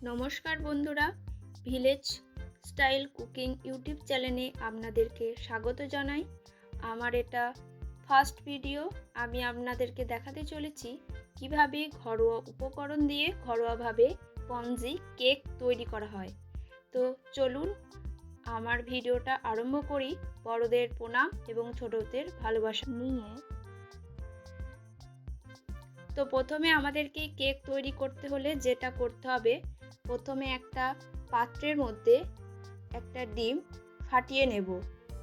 নমস্কার বন্ধুরা, village style cooking YouTube চ্যানেলে আপনাদেরকে স্বাগত জানাই। আমার এটা ফার্স্ট ভিডিও। আমি আপনাদেরকে দেখাতে চলেছি কিভাবে ঘরোয়া উপকরণ দিয়ে ঘরোয়াভাবে স্পঞ্জি কেক তৈরি করা হয়। তো চলুন আমার ভিডিওটা আরম্ভ করি বড়দের প্রণাম এবং ছোটদের ভালোবাসা নিয়ে। তো প্রথমে আমাদেরকে কেক তৈরি করতে হলে যেটা করতে হবে, প্রথমে একটা পাত্রের মধ্যে একটা ডিম ফাটিয়ে নেব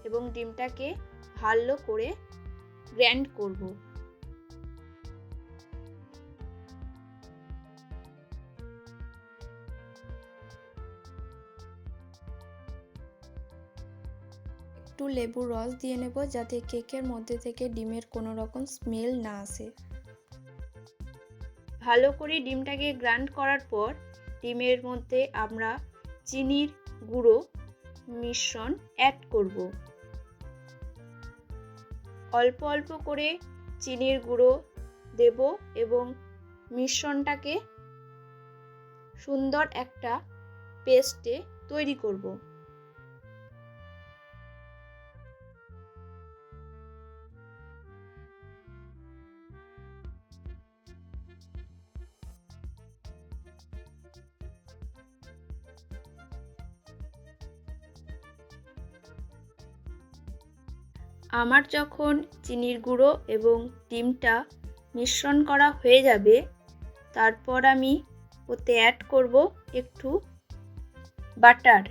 এবং ডিমটাকে ভালো করে গ্রাইন্ড করব। একটু লেবুর রস দিয়ে নেব যাতে কেকের মধ্যে থেকে ডিমের কোনো রকম স্মেল না আসে। ভালো করে ডিমটাকে গ্রাইন্ড করার পর ডিমের মধ্যে আমরা চিনির গুঁড়ো মিশ্রণ অ্যাড করব। অল্প অল্প করে চিনির গুঁড়ো দেব এবং মিশ্রণটাকে সুন্দর একটা পেস্টে তৈরি করব। আমার যখন চিনির গুঁড়ো এবং ডিমটা মিশ্রণ করা হয়ে যাবে, তারপর আমি ওতে অ্যাড করব একটু বাটার।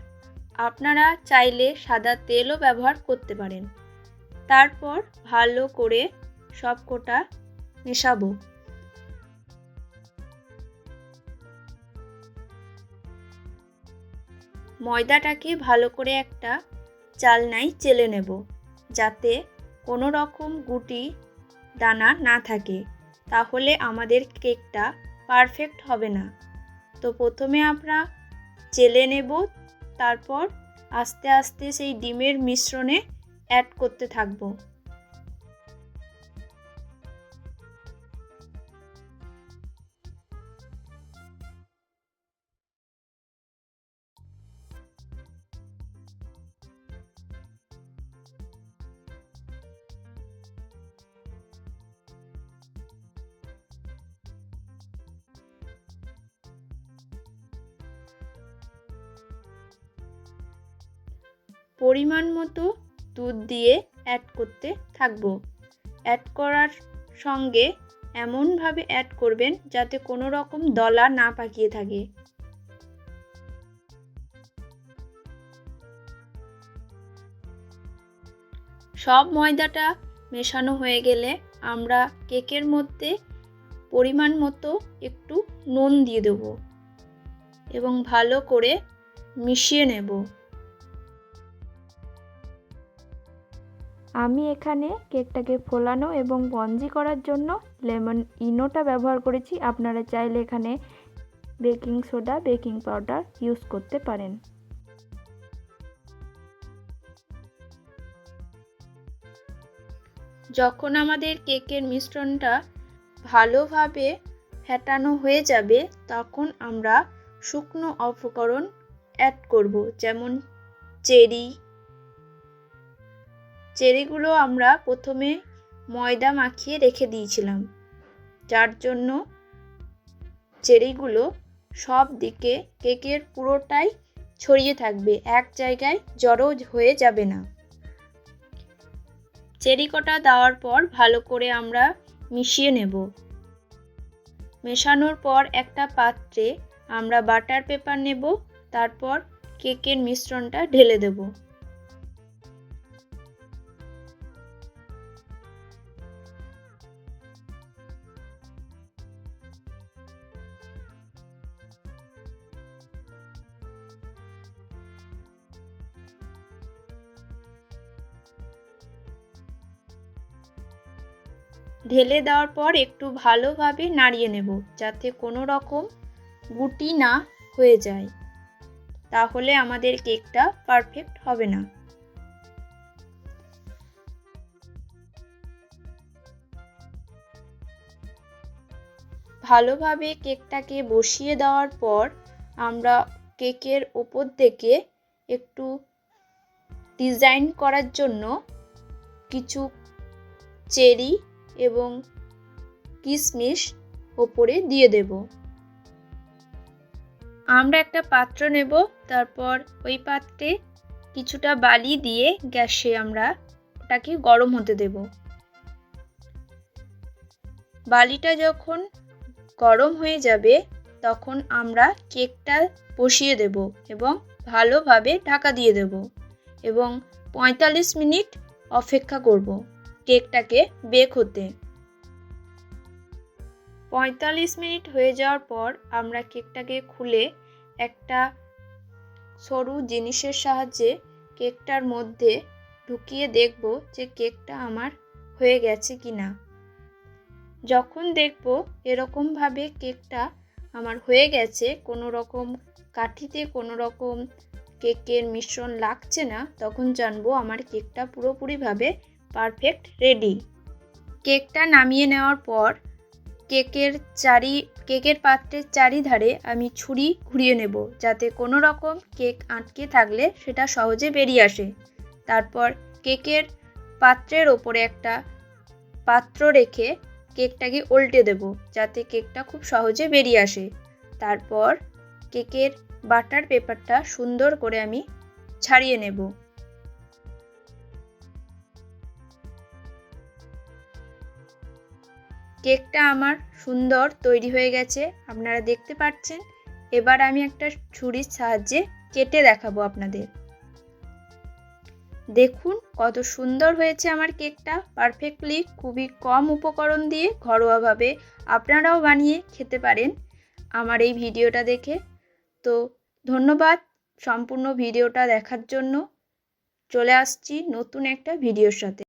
আপনারা চাইলে সাদা তেলও ব্যবহার করতে পারেন। তারপর ভালো করে সবকটা মেশাবো। ময়দাটাকে ভালো করে একটা চালনায় চেলে নেব যাতে কোনো রকম গুটি দানা না থাকে, তাহলে আমাদের কেকটা পারফেক্ট হবে না। তো প্রথমে আমরা চেলে নেব, তারপর আস্তে আস্তে সেই ডিমের মিশ্রণে অ্যাড করতে থাকব। পরিমাণ মতো দুধ দিয়ে অ্যাড করতে থাকব। অ্যাড করার সঙ্গে এমনভাবে অ্যাড করবেন যাতে কোনো রকম দলা না পাকিয়ে থাকে। সব ময়দাটা মেশানো হয়ে গেলে আমরা কেকের মধ্যে পরিমাণ মতো একটু নুন দিয়ে দেব এবং ভালো করে মিশিয়ে নেব। আমি এখানে কেকটাকে ফোলানো এবং স্পঞ্জি করার জন্য লেমন ইনোটা ব্যবহার করেছি। আপনারা চাইলে এখানে baking soda, baking powder use করতে পারেন। যখন আমাদের কেকের মিশ্রণটা ভালোভাবে ফেটানো হয়ে যাবে, তখন আমরা শুকনো উপকরণ অ্যাড করব, যেমন চেরিগুলো আমরা প্রথমে ময়দা মাখিয়ে রেখে দিয়েছিলাম, যার জন্য চেরিগুলো সব দিকে কেকের পুরোটাই ছড়িয়ে থাকবে, এক জায়গায় জড়ো হয়ে যাবে না। চেরি কটা দেওয়ার পর ভালো করে আমরা মিশিয়ে নেব। মেশানোর পর একটা পাত্রে আমরা বাটার পেপার নেব, তারপর কেকের মিশ্রণটা ঢেলে দেব। ঢেলে দেওয়ার পর একটু ভালোভাবে নাড়িয়ে নেব যাতে কোনো রকম গুটি না হয়ে যায়, তাহলে আমাদের কেকটা পারফেক্ট হবে না। ভালোভাবে কেকটাকে বসিয়ে দেওয়ার পর আমরা কেকের ওপর থেকে একটু ডিজাইন করার জন্য কিছু চেরি এবং কিশমিশ ওপরে দিয়ে দেব। আমরা একটা পাত্র নেব, তারপর ওই পাত্রে কিছুটা বালি দিয়ে গ্যাসে আমরা ওটাকে গরম হতে দেব। বালিটা যখন গরম হয়ে যাবে তখন আমরা কেকটা বসিয়ে দেব এবং ভালোভাবে ঢাকা দিয়ে দেব এবং 45 মিনিট অপেক্ষা করব কেকটাকে বেক হতে। 45 মিনিট হয়ে যাওয়ার পর আমরা কেকটাকে খুলে একটা সরু জিনিসের সাহায্যে কেকটার মধ্যে ঢুকিয়ে দেখব যে কেকটা আমার হয়ে গেছে কিনা। যখন দেখব এরকমভাবে কেকটা আমার হয়ে গেছে, কোনো রকম কাঠিতে কোনো রকম কেকের মিশ্রণ লাগছে না, তখন জানবো আমার কেকটা পুরোপুরিভাবে পারফেক্ট রেডি। কেকটা নামিয়ে নেওয়ার পর কেকের পাত্রের চারিধারে আমি ছুরি ঘুরিয়ে নেব, যাতে কোনো রকম কেক আটকে থাকলে সেটা সহজে বেরিয়ে আসে। তারপর কেকের পাত্রের ওপরে একটা পাত্র রেখে কেকটাকে উল্টে দেব, যাতে কেকটা খুব সহজে বেরিয়ে আসে। তারপর কেকের বাটার পেপারটা সুন্দর করে আমি ছাড়িয়ে নেব। কেকটা আমার সুন্দর তৈরি হয়ে গেছে, আপনারা দেখতে পাচ্ছেন। এবার আমি একটা ছুরির সাহায্যে কেটে দেখাবো আপনাদের। দেখুন কত সুন্দর হয়েছে আমার কেকটা, পারফেক্টলি, খুবই কম উপকরণ দিয়ে ঘরোয়াভাবে আপনারাও বানিয়ে খেতে পারেন আমার এই ভিডিওটা দেখে। তো ধন্যবাদ সম্পূর্ণ ভিডিওটা দেখার জন্য। চলে আসছি নতুন একটা ভিডিওর সাথে।